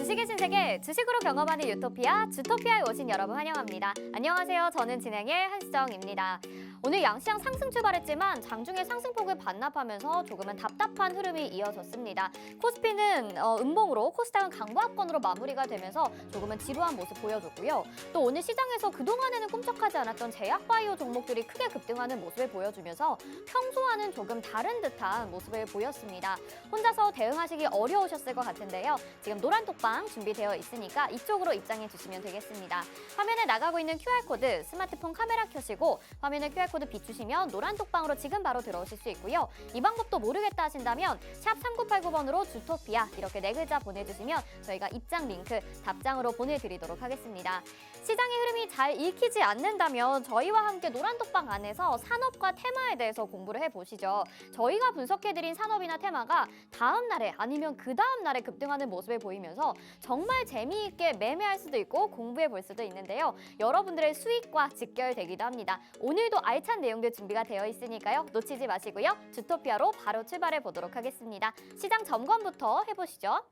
주식의 신세계, 주식으로 경험하는 유토피아, 주토피아에 오신 여러분 환영합니다. 안녕하세요. 저는 진행의 한수정입니다. 오늘 양시장 상승 출발했지만 장중에 상승폭을 반납하면서 조금은 답답한 흐름이 이어졌습니다. 코스피는 음봉으로, 코스닥은 강보합권으로 마무리가 되면서 조금은 지루한 모습 보여줬고요. 또 오늘 시장에서 그동안에는 꿈쩍하지 않았던 제약바이오 종목들이 크게 급등하는 모습을 보여주면서 평소와는 조금 다른 듯한 모습을 보였습니다. 혼자서 대응하시기 어려우셨을 것 같은데요. 지금 노란 톡방 준비되어 있으니까 이쪽으로 입장해 주시면 되겠습니다. 화면에 나가고 있는 QR코드 스마트폰 카메라 켜시고 화면에 QR코드 비추시면 노란 톡방으로 지금 바로 들어오실 수 있고요. 이 방법도 모르겠다 하신다면 샵 3989번으로 주토피아 이렇게 네 글자 보내주시면 저희가 입장 링크 답장으로 보내드리도록 하겠습니다. 시장의 흐름이 잘 읽히지 않는다면 저희와 함께 노란 톡방 안에서 산업과 테마에 대해서 공부를 해보시죠. 저희가 분석해드린 산업이나 테마가 다음 날에 아니면 그 다음 날에 급등하는 모습을 보이면서 정말 재미있게 매매할 수도 있고 공부해 볼 수도 있는데요. 여러분들의 수익과 직결되기도 합니다. 오늘도 알찬 내용들 준비가 되어 있으니까요. 놓치지 마시고요. 주토피아로 바로 출발해 보도록 하겠습니다. 시장 점검부터 해보시죠.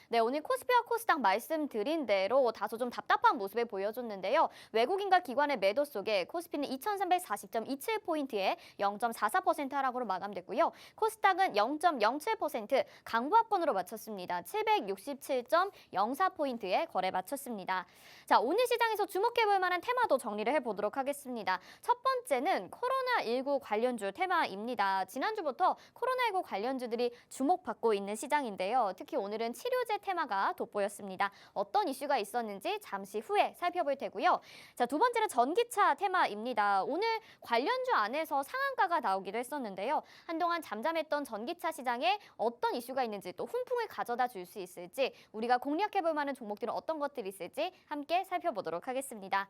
네, 오늘 코스피와 코스닥 말씀드린 대로 다소 좀 답답한 모습을 보여줬는데요. 외국인과 기관의 매도 속에 코스피는 2340.27포인트에 0.44% 하락으로 마감됐고요. 코스닥은 0.07% 강보합권으로 마쳤습니다. 767.04포인트에 거래 마쳤습니다. 자, 오늘 시장에서 주목해볼 만한 테마도 정리를 해보도록 하겠습니다. 첫 번째는 코로나19 관련주 테마입니다. 지난주부터 코로나19 관련주들이 주목받고 있는 시장인데요. 특히 오늘은 치료제 테마가 돋보였습니다. 어떤 이슈가 있었는지 잠시 후에 살펴볼 테고요. 자, 두 번째는 전기차 테마입니다. 오늘 관련주 안에서 상한가가 나오기도 했었는데요. 한동안 잠잠했던 전기차 시장에 어떤 이슈가 있는지 또 훈풍을 가져다 줄 수 있을지 우리가 공략해볼 만한 종목들은 어떤 것들이 있을지 함께 살펴보도록 하겠습니다.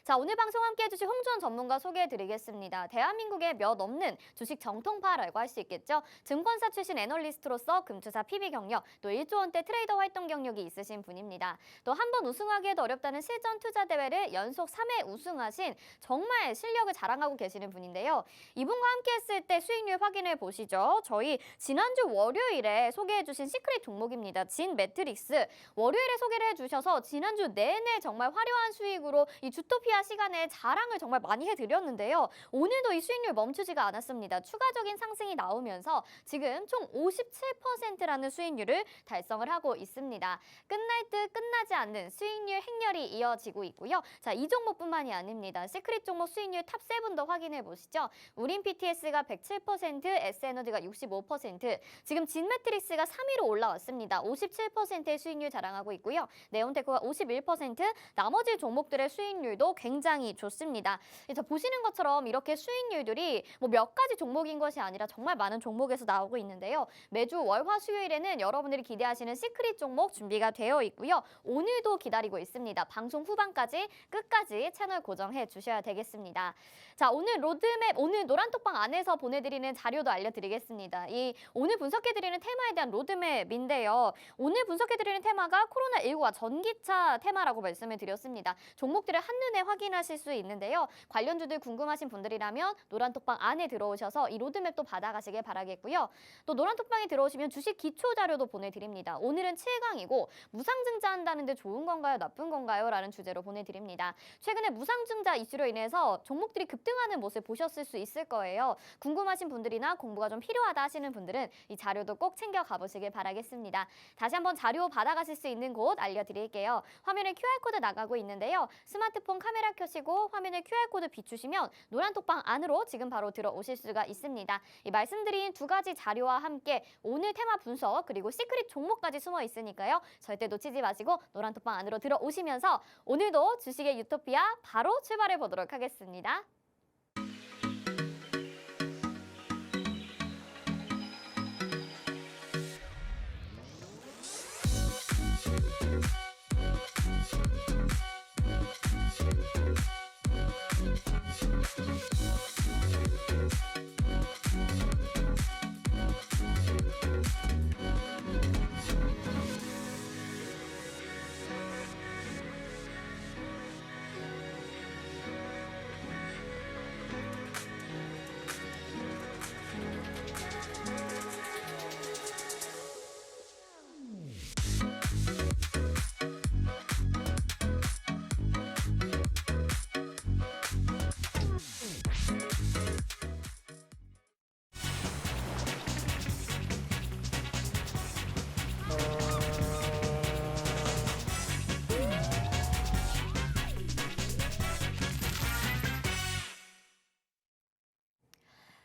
자, 오늘 방송 함께 해주실 홍주원 전문가 소개해드리겠습니다. 대한민국의 몇 없는 주식 정통파라고 할 수 있겠죠. 증권사 출신 애널리스트로서 금투사 PB 경력, 또 1조 원대 트레이더 활동 경력이 있으신 분입니다. 또 한 번 우승하기에도 어렵다는 실전 투자 대회를 연속 3회 우승하신 정말 실력을 자랑하고 계시는 분인데요. 이분과 함께 했을 때 수익률 확인해 보시죠. 저희 지난주 월요일에 소개해주신 시크릿 종목입니다. 진 매트릭스. 월요일에 소개를 해주셔서 지난주 내내 정말 화려한 수익으로 이 주토피아 시간에 자랑을 정말 많이 해드렸는데요. 오늘도 이 수익률 멈추지가 않았습니다. 추가적인 상승이 나오면서 지금 총 57%라는 수익률을 달성을 하고 있습니다. 끝날 듯 끝나지 않는 수익률 행렬이 이어지고 있고요. 자, 이 종목뿐만이 아닙니다. 시크릿 종목 수익률 탑7도 확인해 보시죠. 우린 PTS가 107%, S에너지가 65%, 지금 진매트릭스가 3위로 올라왔습니다. 57%의 수익률 자랑하고 있고요. 네온테크가 51%, 나머지 종목들의 수익률도 굉장히 좋습니다. 자, 보시는 것처럼 이렇게 수익률들이 몇 가지 종목인 것이 아니라 정말 많은 종목에서 나오고 있는데요. 매주 월, 화, 수요일에는 여러분들이 기대하시는 시크릿 종목 준비가 되어 있고요. 오늘도 기다리고 있습니다. 방송 후반까지 끝까지 채널 고정해 주셔야 되겠습니다. 자, 오늘 로드맵, 오늘 노란톡방 안에서 보내드리는 자료도 알려드리겠습니다. 이 오늘 분석해드리는 테마에 대한 로드맵인데요. 오늘 분석해드리는 테마가 코로나19와 전기차 테마라고 말씀을 드렸습니다. 종목들을 한눈에 확인하실 수 있는데요. 관련주들 궁금하신 분들이라면 노란톡방 안에 들어오셔서 이 로드맵도 받아가시길 바라겠고요. 또 노란톡방에 들어오시면 주식 기초 자료도 보내드립니다. 오늘은 7강이고 무상증자 한다는데 좋은 건가요? 나쁜 건가요? 라는 주제로 보내드립니다. 최근에 무상증자 이슈로 인해서 종목들이 급등하는 모습 보셨을 수 있을 거예요. 궁금하신 분들이나 공부가 좀 필요하다 하시는 분들은 이 자료도 꼭 챙겨 가보시길 바라겠습니다. 다시 한번 자료 받아가실 수 있는 곳 알려드릴게요. 화면에 QR코드 나가고 있는데요. 스마트폰 카메라 켜시고 화면에 QR코드 비추시면 노란톡방 안으로 지금 바로 들어오실 수가 있습니다. 이 말씀드린 두 가지 자료와 함께 오늘 테마 분석 그리고 시크릿 종목까지 숨어 있으니까요. 절대 놓치지 마시고 노란톡방 안으로 들어오시면서 오늘도 주식의 유토피아 바로 출발해 보도록 하겠습니다.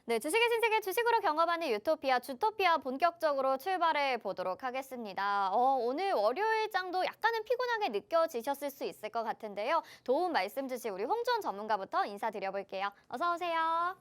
네, 주식의 신세계 주식으로 경험하는 유토피아, 주토피아 본격적으로 출발해 보도록 하겠습니다. 오늘 월요일장도 약간은 피곤하게 느껴지셨을 수 있을 것 같은데요. 도움 말씀 주실 우리 홍준 전문가부터 인사드려볼게요. 어서 오세요.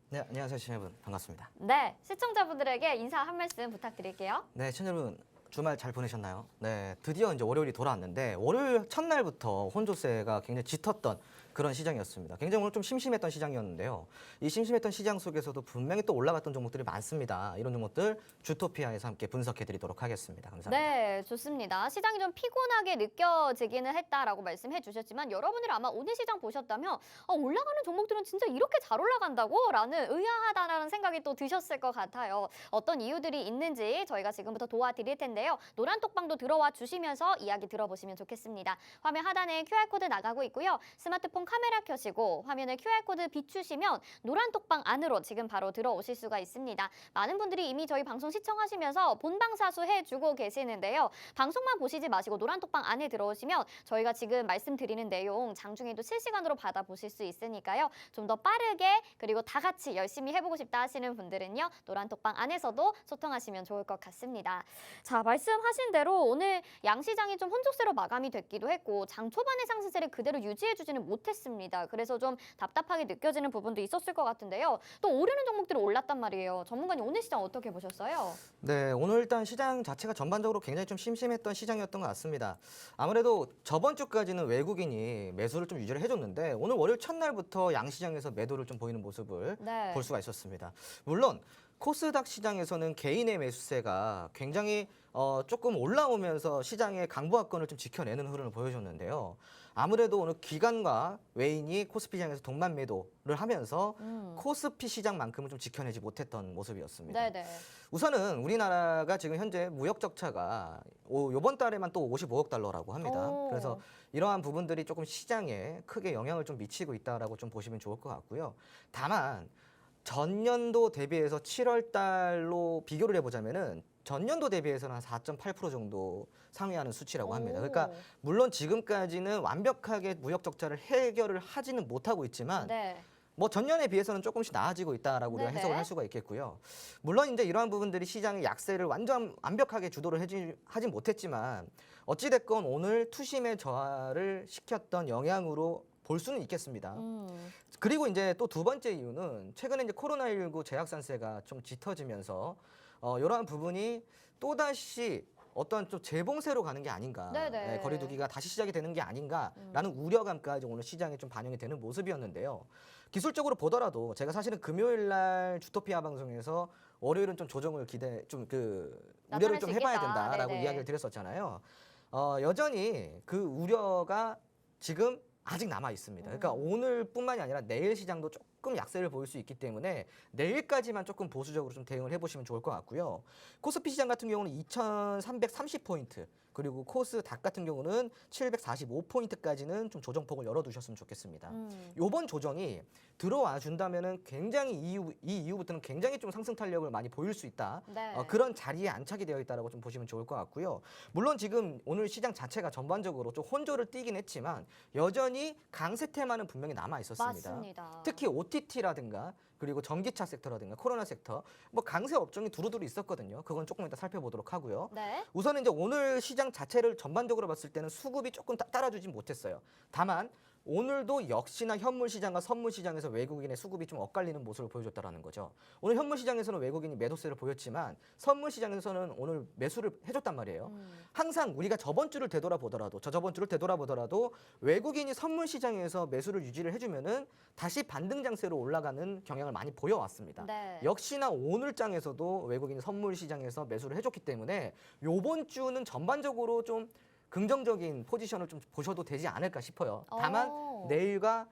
네, 안녕하세요, 시청자분. 반갑습니다. 네, 시청자분들에게 인사 한 말씀 부탁드릴게요. 네, 시청자분 주말 잘 보내셨나요? 네, 드디어 이제 월요일이 돌아왔는데 월요일 첫날부터 혼조세가 굉장히 짙었던 그런 시장이었습니다. 굉장히 오늘 좀 심심했던 시장이었는데요. 이 심심했던 시장 속에서도 분명히 또 올라갔던 종목들이 많습니다. 이런 종목들 주토피아에서 함께 분석해드리도록 하겠습니다. 감사합니다. 네, 좋습니다. 시장이 좀 피곤하게 느껴지기는 했다라고 말씀해 주셨지만 여러분들이 아마 오늘 시장 보셨다면 올라가는 종목들은 진짜 이렇게 잘 올라간다고? 라는 의아하다라는 생각이 또 드셨을 것 같아요. 어떤 이유들이 있는지 저희가 지금부터 도와드릴 텐데요. 노란 톡방도 들어와 주시면서 이야기 들어보시면 좋겠습니다. 화면 하단에 QR코드 나가고 있고요. 스마트폰 카메라 켜시고 화면에 QR코드 비추시면 노란 톡방 안으로 지금 바로 들어오실 수가 있습니다. 많은 분들이 이미 저희 방송 시청하시면서 본방사수 해주고 계시는데요. 방송만 보시지 마시고 노란 톡방 안에 들어오시면 저희가 지금 말씀드리는 내용 장중에도 실시간으로 받아보실 수 있으니까요. 좀 더 빠르게 그리고 다 같이 열심히 해보고 싶다 하시는 분들은요. 노란 톡방 안에서도 소통하시면 좋을 것 같습니다. 자, 말씀하신 대로 오늘 양시장이 좀 혼조세로 마감이 됐기도 했고 장 초반의 상승세를 그대로 유지해주지는 못했습니다. 그래서 좀 답답하게 느껴지는 부분도 있었을 것 같은데요. 또 오르는 종목들이 올랐단 말이에요. 전문가님 오늘 시장 어떻게 보셨어요? 네, 오늘 일단 시장 자체가 전반적으로 굉장히 좀 심심했던 시장이었던 것 같습니다. 아무래도 저번 주까지는 외국인이 매수를 좀 유지를 해줬는데 오늘 월요일 첫날부터 양시장에서 매도를 좀 보이는 모습을 네. 볼 수가 있었습니다. 물론 코스닥 시장에서는 개인의 매수세가 굉장히 조금 올라오면서 시장의 강보합권을 좀 지켜내는 흐름을 보여줬는데요. 아무래도 오늘 기관과 외인이 코스피 시장에서 동반 매도를 하면서 코스피 시장만큼은 좀 지켜내지 못했던 모습이었습니다. 네네. 우선은 우리나라가 지금 현재 무역 적자가 이번 달에만 또 55억 달러라고 합니다. 오. 그래서 이러한 부분들이 조금 시장에 크게 영향을 좀 미치고 있다라고 좀 보시면 좋을 것 같고요. 다만 전년도 대비해서 7월 달로 비교를 해보자면은 전년도 대비해서는 한 4.8% 정도 상회하는 수치라고 합니다. 그러니까 물론 지금까지는 완벽하게 무역 적자를 해결을 하지는 못하고 있지만 네. 뭐 전년에 비해서는 조금씩 나아지고 있다라고 우리가 네네. 해석을 할 수가 있겠고요. 물론 이제 이러한 부분들이 시장의 약세를 완벽하게 주도를 하진 못했지만 어찌됐건 오늘 투심의 저하를 시켰던 영향으로 볼 수는 있겠습니다. 그리고 이제 또 두 번째 이유는 최근에 이제 코로나19 제약산세가 좀 짙어지면서 이러한 부분이 또다시 어떤 좀 재봉세로 가는 게 아닌가, 네네. 거리두기가 다시 시작이 되는 게 아닌가라는 우려감까지 오늘 시장에 좀 반영이 되는 모습이었는데요. 기술적으로 보더라도 제가 사실은 금요일 날 주토피아 방송에서 월요일은 좀 조정을 우려를 나타날 좀 수 해봐야 있겠다. 된다라고 네네. 이야기를 드렸었잖아요. 여전히 그 우려가 지금 아직 남아 있습니다. 그러니까 오늘뿐만이 아니라 내일 시장도 조금 약세를 보일 수 있기 때문에 내일까지만 조금 보수적으로 좀 대응을 해보시면 좋을 것 같고요. 코스피 시장 같은 경우는 2,330포인트 그리고 코스닥 같은 경우는 745포인트까지는 좀 조정폭을 열어두셨으면 좋겠습니다. 요번 조정이 들어와 준다면은 굉장히 이 이후부터는 굉장히 좀 상승 탄력을 많이 보일 수 있다. 네. 그런 자리에 안착이 되어 있다라고 좀 보시면 좋을 것 같고요. 물론 지금 오늘 시장 자체가 전반적으로 좀 혼조를 띠긴 했지만 여전히 강세 테마는 분명히 남아 있었습니다. 맞습니다. 특히 OTT라든가 그리고 전기차 섹터라든가 코로나 섹터 뭐 강세 업종이 두루두루 있었거든요. 그건 조금 이따 살펴보도록 하고요. 네. 우선은 이제 오늘 시장 자체를 전반적으로 봤을 때는 수급이 조금 따라주진 못했어요. 다만 오늘도 역시나 현물 시장과 선물 시장에서 외국인의 수급이 좀 엇갈리는 모습을 보여줬다라는 거죠. 오늘 현물 시장에서는 외국인이 매도세를 보였지만 선물 시장에서는 오늘 매수를 해줬단 말이에요. 항상 우리가 저번 주를 되돌아보더라도 외국인이 선물 시장에서 매수를 유지를 해주면은 다시 반등 장세로 올라가는 경향을 많이 보여왔습니다. 네. 역시나 오늘 장에서도 외국인이 선물 시장에서 매수를 해줬기 때문에 요번 주는 전반적으로 좀 긍정적인 포지션을 좀 보셔도 되지 않을까 싶어요. 다만 내일과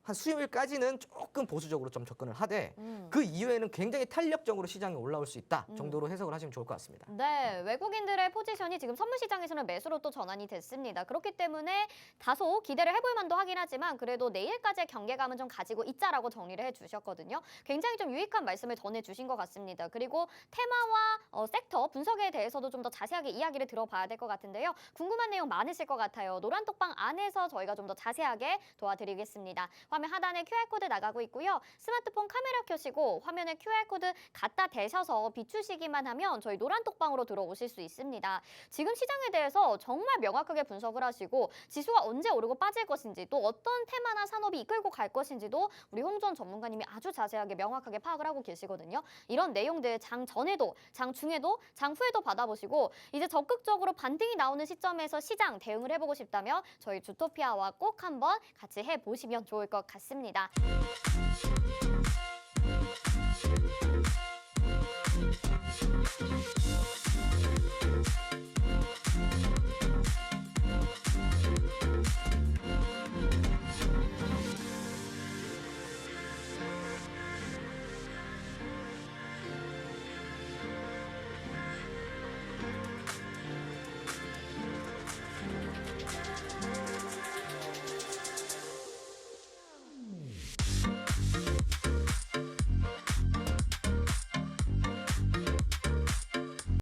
한 수요일까지는 조금 보수적으로 좀 접근을 하되 그 이후에는 굉장히 탄력적으로 시장이 올라올 수 있다 정도로 해석을 하시면 좋을 것 같습니다. 네, 외국인들의 포지션이 지금 선물 시장에서는 매수로 또 전환이 됐습니다. 그렇기 때문에 다소 기대를 해볼 만도 하긴 하지만 그래도 내일까지의 경계감은 좀 가지고 있자라고 정리를 해주셨거든요. 굉장히 좀 유익한 말씀을 전해주신 것 같습니다. 그리고 테마와 섹터 분석에 대해서도 좀 더 자세하게 이야기를 들어봐야 될 것 같은데요. 궁금한 내용 많으실 것 같아요. 노란 톡방 안에서 저희가 좀 더 자세하게 도와드리겠습니다. 화면 하단에 QR코드 나가고 있고요. 스마트폰 카메라 켜시고 화면에 QR코드 갖다 대셔서 비추시기만 하면 저희 노란톡방으로 들어오실 수 있습니다. 지금 시장에 대해서 정말 명확하게 분석을 하시고 지수가 언제 오르고 빠질 것인지 또 어떤 테마나 산업이 이끌고 갈 것인지도 우리 홍준 전문가님이 아주 자세하게 명확하게 파악을 하고 계시거든요. 이런 내용들 장 전에도, 장 중에도, 장 후에도 받아보시고 이제 적극적으로 반등이 나오는 시점에서 시장 대응을 해보고 싶다면 저희 주토피아와 꼭 한번 같이 해보시면 좋을 것 같습니다.